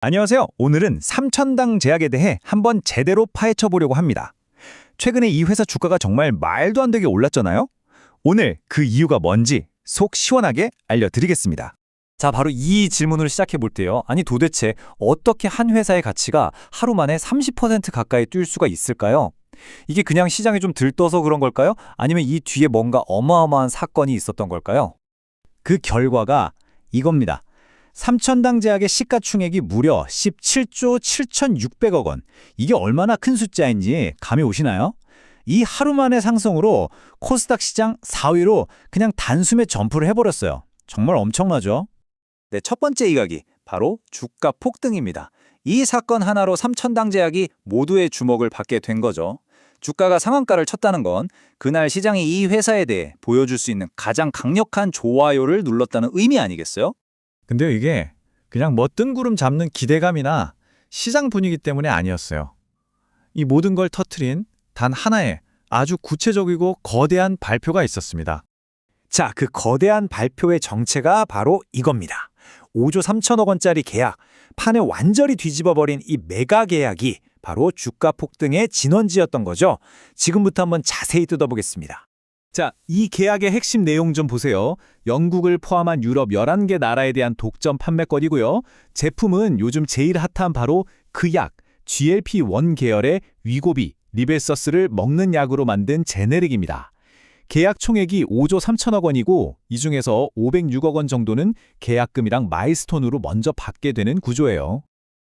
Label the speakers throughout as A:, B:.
A: 안녕하세요. 오늘은 삼천당 제약에 대해 한번 제대로 파헤쳐 보려고 합니다. 최근에 이 회사 주가가 정말 말도 안 되게 올랐잖아요. 오늘 그 이유가 뭔지 속 시원하게 알려드리겠습니다.
B: 자, 바로 이 질문으로 시작해 볼게요. 아니, 도대체 어떻게 한 회사의 가치가 하루 만에 30% 가까이 뛸 수가 있을까요? 이게 그냥 시장이 좀 들떠서 그런 걸까요? 아니면 이 뒤에 뭔가 어마어마한 사건이 있었던 걸까요?
A: 그 결과가 이겁니다. 삼천당 제약의 시가총액이 무려 17조 7,600억 원. 이게 얼마나 큰 숫자인지 감이 오시나요? 이 하루 만의 상승으로 코스닥 시장 4위로 그냥 단숨에 점프를 해버렸어요. 정말 엄청나죠? 네, 첫 번째 이야기, 바로 주가 폭등입니다. 이 사건 하나로 삼천당 제약이 모두의 주목을 받게 된 거죠. 주가가 상한가를 쳤다는 건 그날 시장이 이 회사에 대해 보여줄 수 있는 가장 강력한 좋아요를 눌렀다는 의미 아니겠어요? 근데 이게 그냥 뭐 뜬구름 잡는 기대감이나 시장 분위기 때문에 아니었어요. 이 모든 걸 터트린 단 하나의 아주 구체적이고 거대한 발표가 있었습니다. 자, 그 거대한 발표의 정체가 바로 이겁니다. 5조 3천억 원짜리 계약, 판을 완전히 뒤집어버린 이 메가 계약이 바로 주가 폭등의 진원지였던 거죠. 지금부터 한번 자세히 뜯어보겠습니다. 자, 이 계약의 핵심 내용 좀 보세요. 영국을 포함한 유럽 11개 나라에 대한 독점 판매권이고요. 제품은 요즘 제일 핫한 바로 그 약, GLP-1 계열의 위고비, 리벨서스를 먹는 약으로 만든 제네릭입니다. 계약 총액이 5조 3천억 원이고 이 중에서 506억 원 정도는 계약금이랑 마일스톤으로 먼저 받게 되는 구조예요.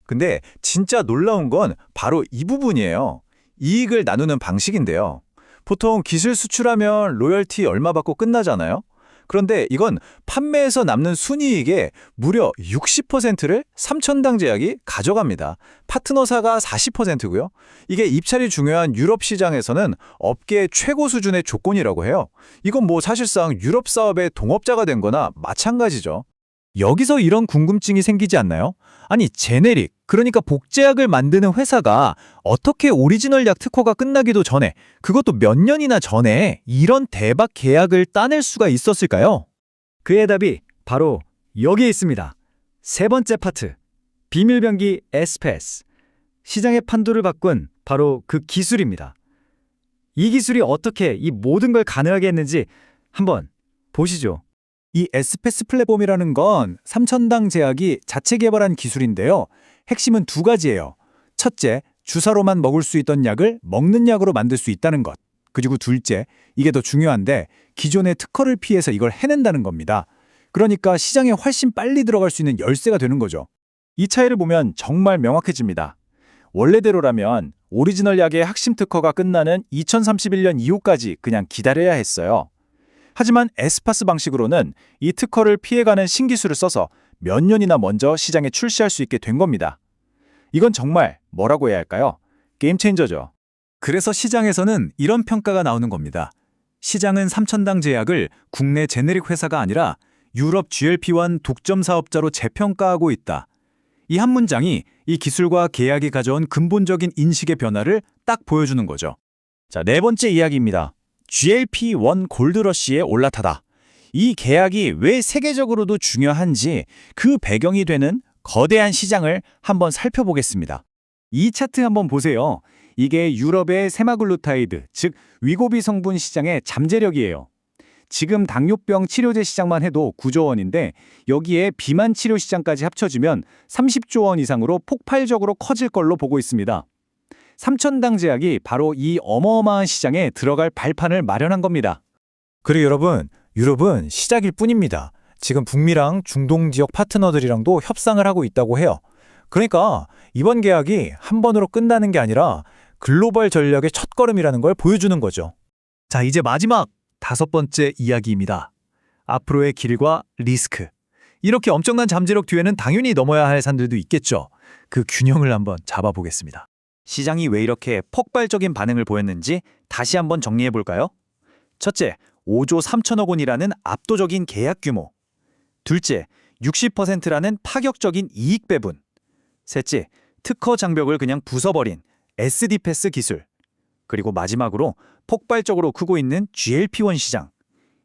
A: 근데 진짜 놀라운 건 바로 이 부분이에요. 이익을 나누는 방식인데요. 보통 기술 수출하면 로열티 얼마 받고 끝나잖아요. 그런데 이건 판매에서 남는 순이익의 무려 60%를 삼천당 제약이 가져갑니다. 파트너사가 40%고요. 이게 입찰이 중요한 유럽 시장에서는 업계 최고 수준의 조건이라고 해요. 이건 뭐 사실상 유럽 사업의 동업자가 된 거나 마찬가지죠. 여기서 이런 궁금증이 생기지 않나요? 아니, 제네릭, 그러니까 복제약을 만드는 회사가 어떻게 오리지널 약 특허가 끝나기도 전에, 그것도 몇 년이나 전에 이런 대박 계약을 따낼 수가 있었을까요?
B: 그의 답이 바로 여기에 있습니다. 세 번째 파트, 비밀병기 에스페스. 시장의 판도를 바꾼 바로 그 기술입니다. 이 기술이 어떻게 이 모든 걸 가능하게 했는지 한번 보시죠.
A: 이 에스페스 플랫폼이라는 건 삼천당 제약이 자체 개발한 기술인데요. 핵심은 두 가지예요. 첫째, 주사로만 먹을 수 있던 약을 먹는 약으로 만들 수 있다는 것. 그리고 둘째, 이게 더 중요한데 기존의 특허를 피해서 이걸 해낸다는 겁니다. 그러니까 시장에 훨씬 빨리 들어갈 수 있는 열쇠가 되는 거죠. 이 차이를 보면 정말 명확해집니다. 원래대로라면 오리지널 약의 핵심 특허가 끝나는 2031년 이후까지 그냥 기다려야 했어요. 하지만 에스파스 방식으로는 이 특허를 피해가는 신기술을 써서 몇 년이나 먼저 시장에 출시할 수 있게 된 겁니다. 이건 정말 뭐라고 해야 할까요? 게임 체인저죠. 그래서 시장에서는 이런 평가가 나오는 겁니다. 시장은 삼천당 제약을 국내 제네릭 회사가 아니라 유럽 GLP-1 독점 사업자로 재평가하고 있다. 이 한 문장이 이 기술과 계약이 가져온 근본적인 인식의 변화를 딱 보여주는 거죠. 자, 네 번째 이야기입니다. GLP-1 골드러시에 올라타다. 이 계약이 왜 세계적으로도 중요한지 그 배경이 되는 거대한 시장을 한번 살펴보겠습니다. 이 차트 한번 보세요. 이게 유럽의 세마글루타이드, 즉 위고비 성분 시장의 잠재력이에요. 지금 당뇨병 치료제 시장만 해도 9조 원인데 여기에 비만 치료 시장까지 합쳐지면 30조 원 이상으로 폭발적으로 커질 걸로 보고 있습니다. 삼천당 제약이 바로 이 어마어마한 시장에 들어갈 발판을 마련한 겁니다. 그리고 여러분, 유럽은 시작일 뿐입니다. 지금 북미랑 중동 지역 파트너들이랑도 협상을 하고 있다고 해요. 그러니까 이번 계약이 한 번으로 끝나는 게 아니라 글로벌 전략의 첫걸음이라는 걸 보여주는 거죠. 자, 이제 마지막 다섯 번째 이야기입니다. 앞으로의 길과 리스크. 이렇게 엄청난 잠재력 뒤에는 당연히 넘어야 할 산들도 있겠죠. 그 균형을 한번 잡아보겠습니다. 시장이 왜 이렇게 폭발적인 반응을 보였는지 다시 한번 정리해 볼까요? 첫째, 5조 3천억 원이라는 압도적인 계약 규모. 둘째, 60%라는 파격적인 이익 배분. 셋째, 특허 장벽을 그냥 부숴버린 SD패스 기술. 그리고 마지막으로 폭발적으로 크고 있는 GLP-1 시장.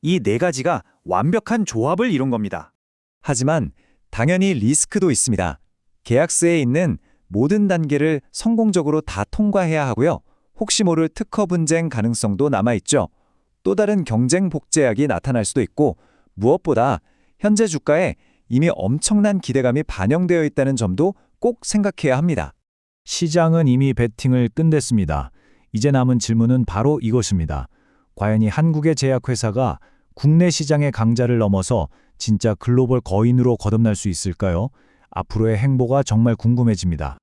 A: 이 네 가지가 완벽한 조합을 이룬 겁니다. 하지만 당연히 리스크도 있습니다.
C: 계약서에 있는 모든 단계를 성공적으로 다 통과해야 하고요. 혹시 모를 특허 분쟁 가능성도 남아있죠. 또 다른 경쟁 복제약이 나타날 수도 있고 무엇보다 현재 주가에 이미 엄청난 기대감이 반영되어 있다는 점도 꼭 생각해야 합니다.
A: 시장은 이미 베팅을 끝냈습니다. 이제 남은 질문은 바로 이것입니다. 과연 이 한국의 제약회사가 국내 시장의 강자를 넘어서 진짜 글로벌 거인으로 거듭날 수 있을까요? 앞으로의 행보가 정말 궁금해집니다.